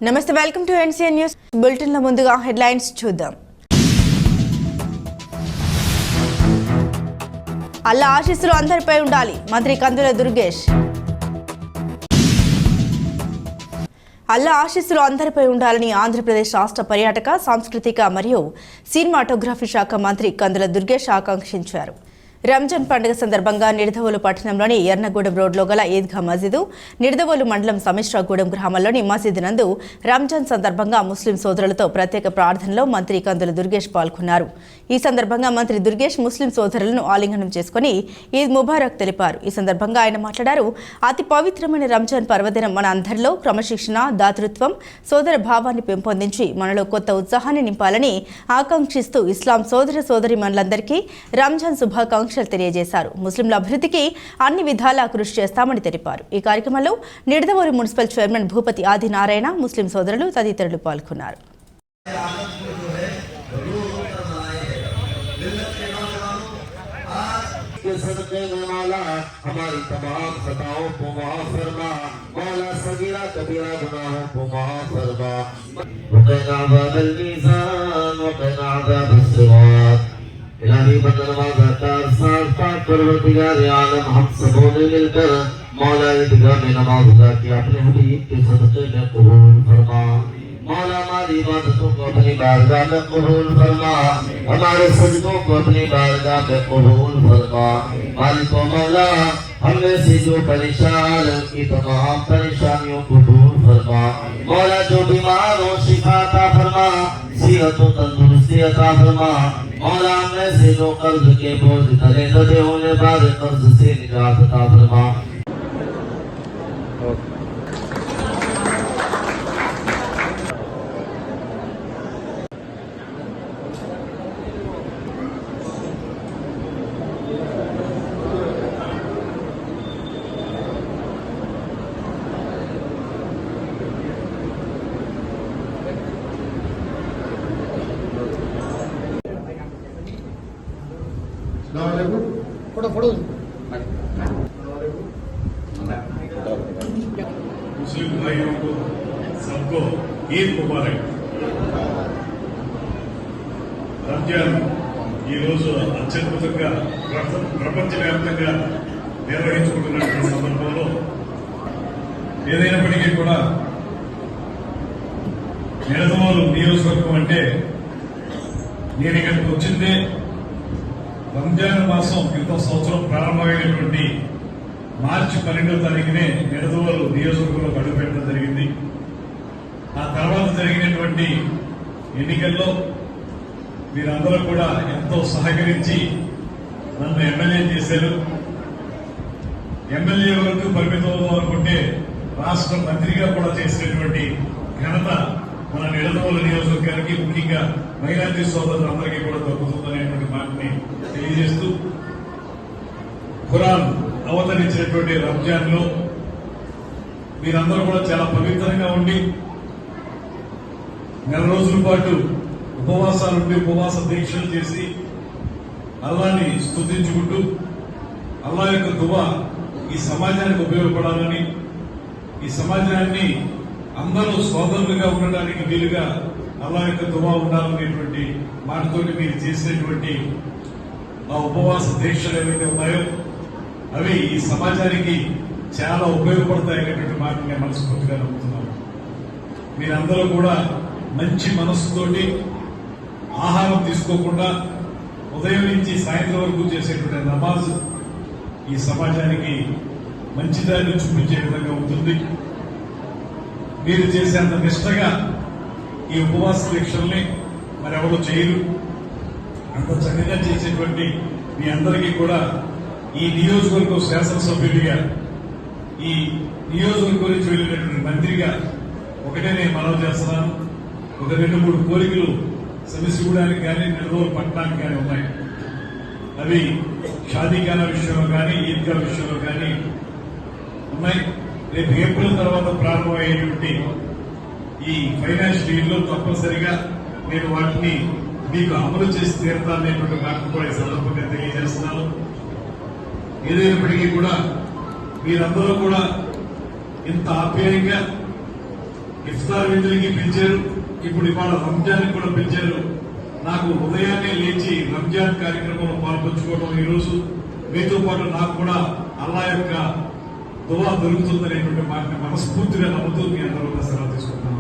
నమస్తే, welcome to NCN news bulletin. లో ముందుగా హెడ్లైన్స్ చూద్దాం. అల్లా ఆశీస్సులు అందరిపై ఉండాలి, మంత్రి కందుల దుర్గేష్. అల్లా ఆశీస్సులు అందరిపై ఉండాలని ఆంధ్రప్రదేశ్ రాష్ట్ర పర్యాటక, సాంస్కృతిక మరియు సినిమాటోగ్రఫీ శాఖ మంత్రి కందుల దుర్గేష్ ఆకాంక్షించారు. రంజాన్ పండుగ సందర్భంగా నిడదవోలు పట్టణంలోని ఎర్నగూడెం రోడ్లో గల ఈద్గా మసీదు, నిడదవోలు మండలం సమిశ్రాగూడెం గ్రామంలోని మసీదు నందు రంజాన్ సందర్భంగా ముస్లిం సోదరులతో ప్రత్యేక ప్రార్థనలో మంత్రి కందుల దుర్గేష్ పాల్గొన్నారు. ఈ సందర్భంగా మంత్రి దుర్గేష్ ముస్లిం సోదరులను ఆలింగనం చేసుకుని ఈద్ ముబారక్ తెలిపారు. ఈ సందర్భంగా ఆయన మాట్లాడారు. అతి పవిత్రమైన రంజాన్ పర్వదినం మన అందరిలో క్రమశిక్షణ, దాతృత్వం, సోదర భావాన్ని పెంపొందించి మనలో కొత్త ఉత్సాహాన్ని నింపాలని ఆకాంక్షిస్తూ ఇస్లాం సోదర సోదరీమణులందరికీ రంజాన్ శుభాకాంక్షలు తెలియజేశారు. ముస్లింల అభివృద్ధికి అన్ని విధాలా కృషి చేస్తామని తెలిపారు. ఈ కార్యక్రమంలో నిడదవోలు మున్సిపల్ చైర్మన్ భూపతి ఆదినారాయణ, ముస్లిం సోదరులు తదితరులు పాల్గొన్నారు. सदक़े में मौला हमारी तमाम खताओं को माफ फरमा, मौला सगीरा कबीरा गुनाहों को माफ फरमा, वक़िना अज़ाबल मीज़ान वक़िना अज़ाबस सिरात। इलाही बंदनवाज़ अतार साथ पाक परवरदिगार आलम हम सबों ने मिलकर मौला ईदगाह में नमाज अदा की अपने हबीब के सदक़े में कबूल फरमा। मौला हमारी इबादतों को अपनी बारगाह में कबूल फरमा, हमारे सजदों को अपनी बारगाह में कबूल फरमा। मालिक मौला हमने से जो परेशान की तमाम परेशानियों को दूर फरमा। मौला जो बीमार हो शिफा अता फरमा, सेहत व तंदुरुस्ती अता फरमा। मौला हमने से जो कर्ज के बोझ तले दबे होने वाले कर्ज से निजात अता फरमा। मुस्लिम भाइयों को सबको ईद मुबारक। రంజాన్ ఈరోజు అత్యద్భుతంగా ప్రపంచవ్యాప్తంగా నిర్వహించుకుంటున్నటువంటి సందర్భంలో ఏదైనప్పటికీ కూడా నిడదవోలు నియోజకవర్గం అంటే నేను ఇక్కడికి వచ్చిందే రంజాన్ మాసం క్రితం సంవత్సరం ప్రారంభమైనటువంటి మార్చి 12వ తారీఖునే నిడదవోలు నియోజకవర్గంలో అడుగుపెట్టడం జరిగింది. ఆ తర్వాత జరిగినటువంటి ఎన్నికల్లో మీరందరూ కూడా ఎంతో సహకరించి నన్ను ఎమ్మెల్యే చేశారు. ఎమ్మెల్యే వరకు పరిమితం అనుకుంటే రాష్ట్ర మంత్రిగా కూడా చేసినటువంటి ఘనత మన నిడదవోలు నియోజకవర్గానికి, ముఖ్యంగా మైనార్టీ సోదరులందరికీ కూడా దక్కుతుందనేటువంటి మాటని తెలియజేస్తూ, ఖురాన్ అవతరించినటువంటి రంజాన్ లో మీరందరూ కూడా చాలా పవిత్రంగా ఉండి నెల రోజుల పాటు ఉపవాసాలుండి ఉపవాస దీక్షలు చేసి అల్లాని స్తుతించుకుంటూ అల్లా యొక్క దువా ఈ సమాజానికి ఉపయోగపడాలని, ఈ సమాజాన్ని అందరూ సోదరులుగా ఉండడానికి వీలుగా అల్లా యొక్క దువా ఉండాలనేటువంటి మాటతోటి మీరు చేసినటువంటి ఆ ఉపవాస దీక్షలు ఏవైతే ఉన్నాయో అవి ఈ సమాజానికి చాలా ఉపయోగపడతాయనేటువంటి మాటని నేను మనస్ఫూర్తిగా నమ్ముతున్నాను. మీరందరూ కూడా మంచి మనస్సుతోటి ఆహారం తీసుకోకుండా ఉదయం నుంచి సాయంత్రం వరకు చేసేటువంటి నమాజ్ ఈ సమాజానికి మంచి దారిని చూపించే విధంగా ఉంటుంది. మీరు చేసేంత నిష్టగా ఈ ఉపవాస దీక్షల్ని మరెవరూ చేయరు. అంత చక్కగా చేసేటువంటి మీ అందరికీ కూడా ఈ నియోజకవర్గం శాసనసభ్యుడిగా, ఈ నియోజకవర్గం నుంచి వెళ్ళినటువంటి మంత్రిగా ఒకటే నేను మనవి చేస్తున్నాను. ఒక 2-3 కోరికలు సమస్యడానికి కానీ నిడదవోలు పట్టణానికి కానీ ఉన్నాయి. అవి షాదీఖానా విషయంలో కానీ, ఈద్గా విషయంలో కానీ ఉన్నాయి. రేపు ఏప్రిల్ తర్వాత ప్రారంభమయ్యేటువంటి ఈ ఫైనాన్షియల్ ఇయర్ లో తప్పనిసరిగా నేను వాటిని మీకు అమలు చేసి తీరుతాననేటువంటి మాటను కూడా ఈ సందర్భంగా తెలియజేస్తున్నాను. ఏదైనప్పటికీ కూడా మీరందరూ కూడా ఇంత ఆప్యాయంగా ఇఫ్తార్ విందులకి పిలిచారు, ఇప్పుడు ఇవాళ రంజాన్కి కూడా పిలిచారు. నాకు ఉదయాన్నే లేచి రంజాన్ కార్యక్రమంలో పాల్పంచుకోవడం ఈరోజు మీతో పాటు నాకు కూడా అల్లా యొక్క దువా దొరుకుతుందనేటువంటి మాటని మనస్ఫూర్తిగా నమ్ముతూ మీ అందరూ సెలవు తీసుకుంటున్నాను.